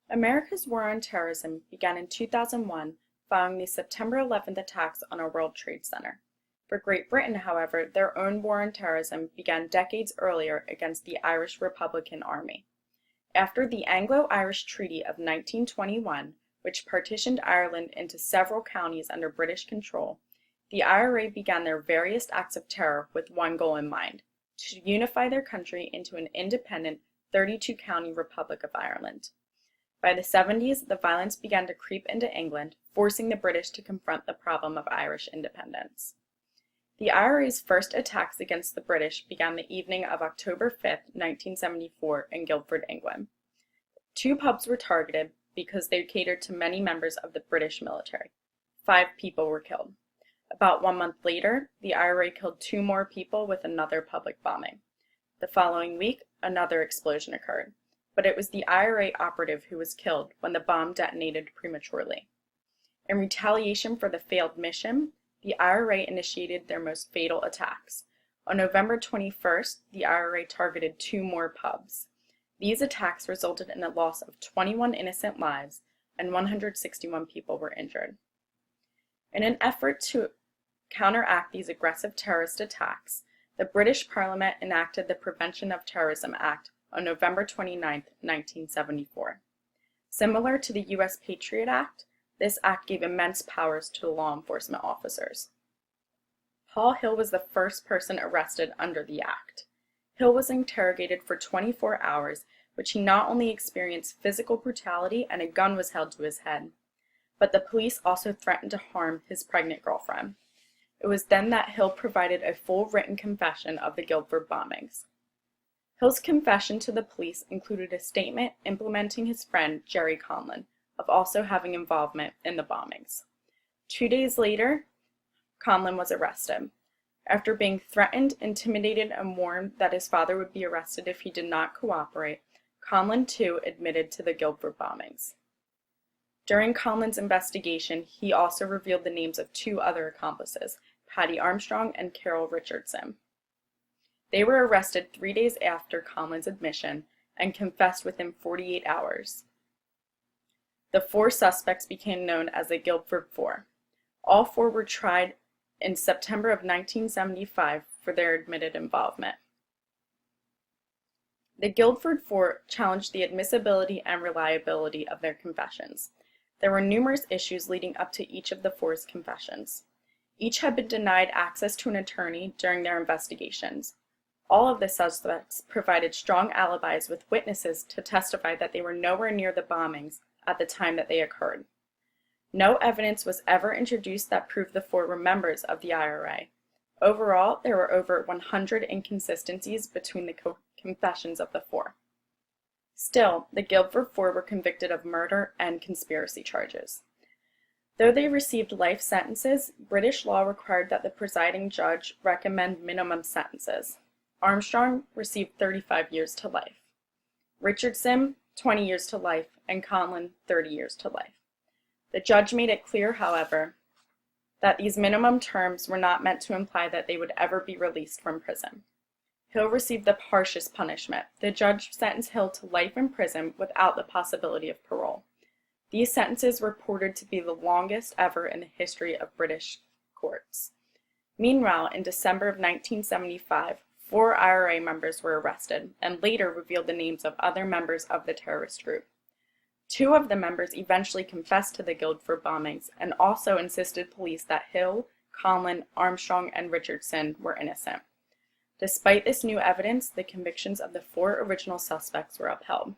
America's war on terrorism began in 2001 following the September 11th attacks on our World Trade Center. For Great Britain, however, their own war on terrorism began decades earlier against the Irish Republican Army. After the Anglo-Irish Treaty of 1921, which partitioned Ireland into several counties under British control, the IRA began their various acts of terror with one goal in mind: to unify their country into an independent 32-county Republic of Ireland. By the 70s, the violence began to creep into England, forcing the British to confront the problem of Irish independence. The IRA's first attacks against the British began the evening of October 5, 1974, in Guildford, England. Two pubs were targeted because they catered to many members of the British military. 5 people were killed. About 1 month later, the IRA killed 2 more people with another public bombing. The following week, another explosion occurred, but it was the IRA operative who was killed when the bomb detonated prematurely. In retaliation for the failed mission, the IRA initiated their most fatal attacks. On November 21st, the IRA targeted 2 more pubs. These attacks resulted in the loss of 21 innocent lives, and 161 people were injured. In an effort to counteract these aggressive terrorist attacks, the British Parliament enacted the Prevention of Terrorism Act on November 29, 1974. Similar to the U.S. Patriot Act, this act gave immense powers to law enforcement officers. Paul Hill was the first person arrested under the act. Hill was interrogated for 24 hours, which he not only experienced physical brutality and a gun was held to his head, but the police also threatened to harm his pregnant girlfriend. It was then that Hill provided a full written confession of the Guildford bombings. Hill's confession to the police included a statement implementing his friend Jerry Conlon of also having involvement in the bombings. 2 days later, Conlon was arrested. After being threatened, intimidated, and warned that his father would be arrested if he did not cooperate, Conlon too admitted to the Guildford bombings. During Conlon's investigation, he also revealed the names of 2 other accomplices, Patty Armstrong and Carol Richardson. They were arrested 3 days after Conlon's admission and confessed within 48 hours. The 4 suspects became known as the Guildford Four. All 4 were tried in September of 1975 for their admitted involvement. The Guildford Four challenged the admissibility and reliability of their confessions. There were numerous issues leading up to each of the 4's confessions. Each had been denied access to an attorney during their investigations. All of the suspects provided strong alibis with witnesses to testify that they were nowhere near the bombings at the time that they occurred. No evidence was ever introduced that proved the 4 were members of the IRA. Overall, there were over 100 inconsistencies between the confessions of the 4. Still, the Guildford Four were convicted of murder and conspiracy charges. Though they received life sentences, British law required that the presiding judge recommend minimum sentences. Armstrong received 35 years to life. Richardson, 20 years to life, and Conlon, 30 years to life. The judge made it clear, however, that these minimum terms were not meant to imply that they would ever be released from prison. Hill received the harshest punishment. The judge sentenced Hill to life in prison without the possibility of parole. These sentences were reported to be the longest ever in the history of British courts. Meanwhile, in December of 1975, 4 IRA members were arrested and later revealed the names of other members of the terrorist group. 2 of the members eventually confessed to the Guildford bombings and also insisted police that Hill, Conlon, Armstrong, and Richardson were innocent. Despite this new evidence, the convictions of the 4 original suspects were upheld.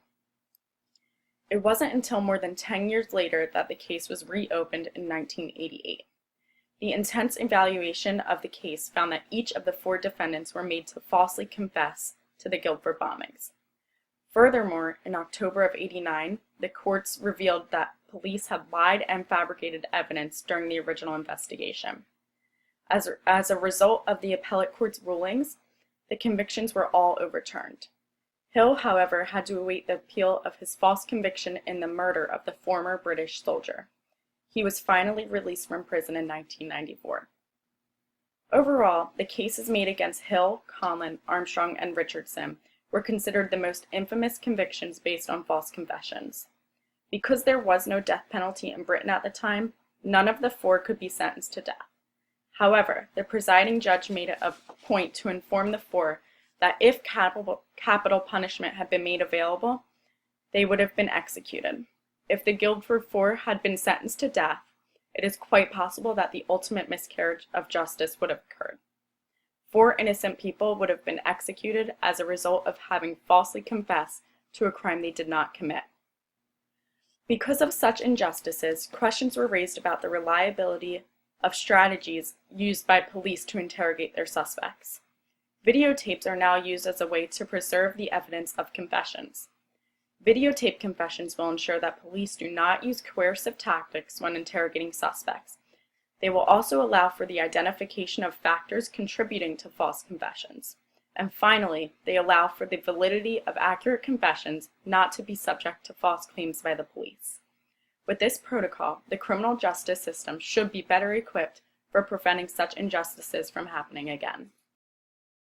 It wasn't until more than 10 years later that the case was reopened in 1988. The intense evaluation of the case found that each of the 4 defendants were made to falsely confess to the Guildford bombings. Furthermore, in October of '89, the courts revealed that police had lied and fabricated evidence during the original investigation. As a result of the appellate court's rulings, the convictions were all overturned. Hill, however, had to await the appeal of his false conviction in the murder of the former British soldier. He was finally released from prison in 1994. Overall, the cases made against Hill, Conlon, Armstrong, and Richardson were considered the most infamous convictions based on false confessions. Because there was no death penalty in Britain at the time, none of the four could be sentenced to death. However, the presiding judge made it a point to inform the four that if capital punishment had been made available, they would have been executed. If the Guildford Four had been sentenced to death, it is quite possible that the ultimate miscarriage of justice would have occurred. 4 innocent people would have been executed as a result of having falsely confessed to a crime they did not commit. Because of such injustices, questions were raised about the reliability of strategies used by police to interrogate their suspects. Videotapes are now used as a way to preserve the evidence of confessions. Videotape confessions will ensure that police do not use coercive tactics when interrogating suspects. They will also allow for the identification of factors contributing to false confessions. And finally, they allow for the validity of accurate confessions not to be subject to false claims by the police. With this protocol, the criminal justice system should be better equipped for preventing such injustices from happening again.